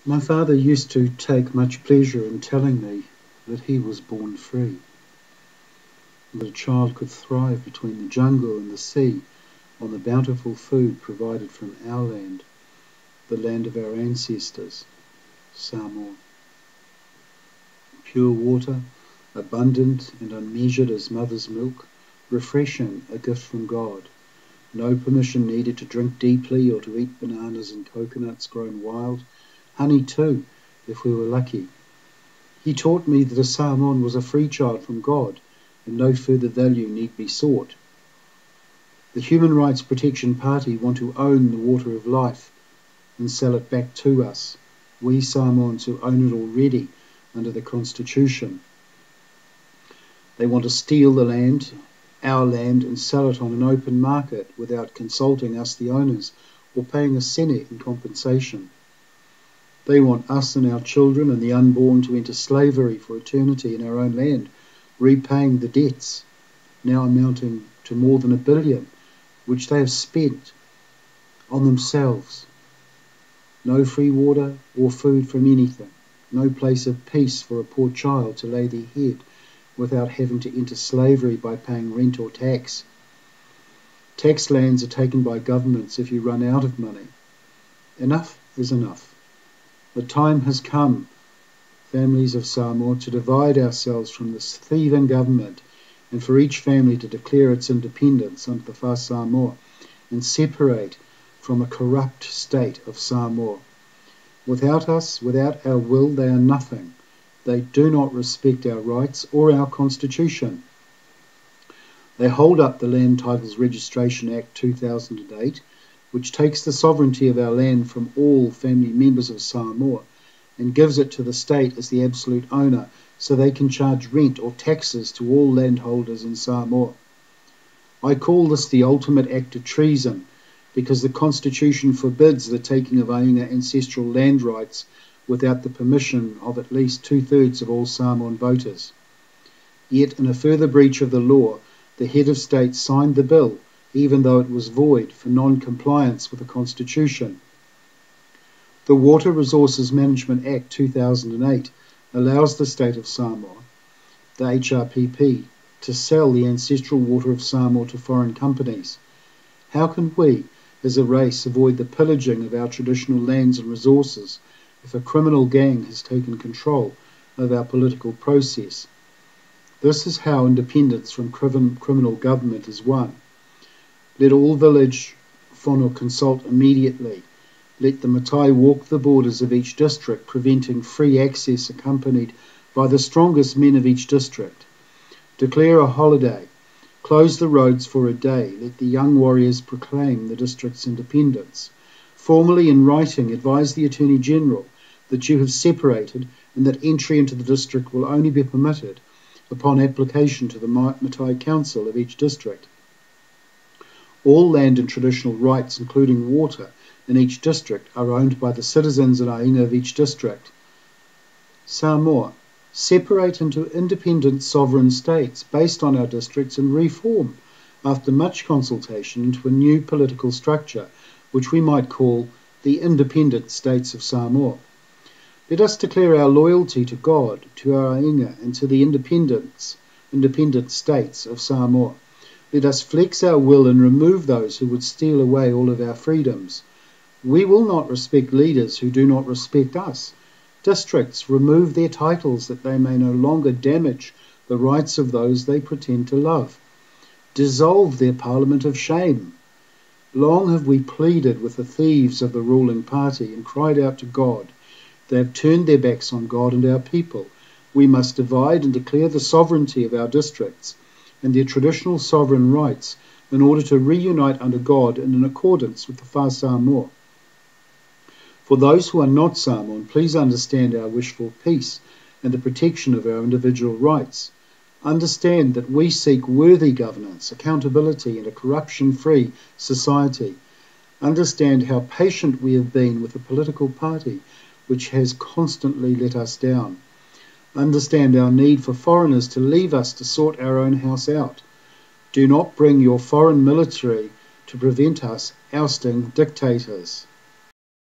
My father used to take much pleasure in telling me that he was born free, that a child could thrive between the jungle and the sea on the bountiful food provided from our land, the land of our ancestors, Samoa. Pure water, abundant and unmeasured as mother's milk, refreshing, a gift from God. No permission needed to drink deeply or to eat bananas and coconuts grown wild. Honey too, if we were lucky. He taught me that a Samoan was a free child from God, and no further value need be sought. The Human Rights Protection Party want to own the water of life and sell it back to us, we Samoans who own it already under the Constitution. They want to steal the land, our land, and sell it on an open market without consulting us, the owners, or paying a cent in compensation. They want us and our children and the unborn to enter slavery for eternity in our own land, repaying the debts, now amounting to more than $1 billion, which they have spent on themselves. No free water or food from anything. No place of peace for a poor child to lay their head without having to enter slavery by paying rent or tax. Tax lands are taken by governments if you run out of money. Enough is enough. The time has come, families of Samoa, to divide ourselves from this thieving government and for each family to declare its independence under the Fa Samoa and separate from a corrupt state of Samoa. Without us, without our will, they are nothing. They do not respect our rights or our constitution. They hold up the Land Titles Registration Act 2008, which takes the sovereignty of our land from all family members of Samoa and gives it to the state as the absolute owner so they can charge rent or taxes to all landholders in Samoa. I call this the ultimate act of treason, because the Constitution forbids the taking of aiga ancestral land rights without the permission of at least 2/3 of all Samoan voters. Yet, in a further breach of the law, the head of state signed the bill, even though it was void for non-compliance with the Constitution. The Water Resources Management Act 2008 allows the state of Samoa, the HRPP, to sell the ancestral water of Samoa to foreign companies. How can we, as a race, avoid the pillaging of our traditional lands and resources if a criminal gang has taken control of our political process? This is how independence from criminal government is won. Let all village fono consult immediately. Let the Matai walk the borders of each district, preventing free access accompanied by the strongest men of each district. Declare a holiday. Close the roads for a day. Let the young warriors proclaim the district's independence. Formally in writing, advise the Attorney General that you have separated and that entry into the district will only be permitted upon application to the Matai Council of each district. All land and traditional rights, including water, in each district are owned by the citizens and aiga of each district. Samoa, separate into independent sovereign states based on our districts and reform, after much consultation, into a new political structure, which we might call the Independent States of Samoa. Let us declare our loyalty to God, to our aiga, and to the independent states of Samoa. Let us flex our will and remove those who would steal away all of our freedoms. We will not respect leaders who do not respect us. Districts remove their titles that they may no longer damage the rights of those they pretend to love. Dissolve their parliament of shame. Long have we pleaded with the thieves of the ruling party and cried out to God. They have turned their backs on God and our people. We must divide and declare the sovereignty of our districts and their traditional sovereign rights in order to reunite under God and in accordance with the Fa Samoa. For those who are not Samoan, please understand our wish for peace and the protection of our individual rights. Understand that we seek worthy governance, accountability, and a corruption-free society. Understand how patient we have been with a political party which has constantly let us down. Understand our need for foreigners to leave us to sort our own house out. Do not bring your foreign military to prevent us ousting dictators.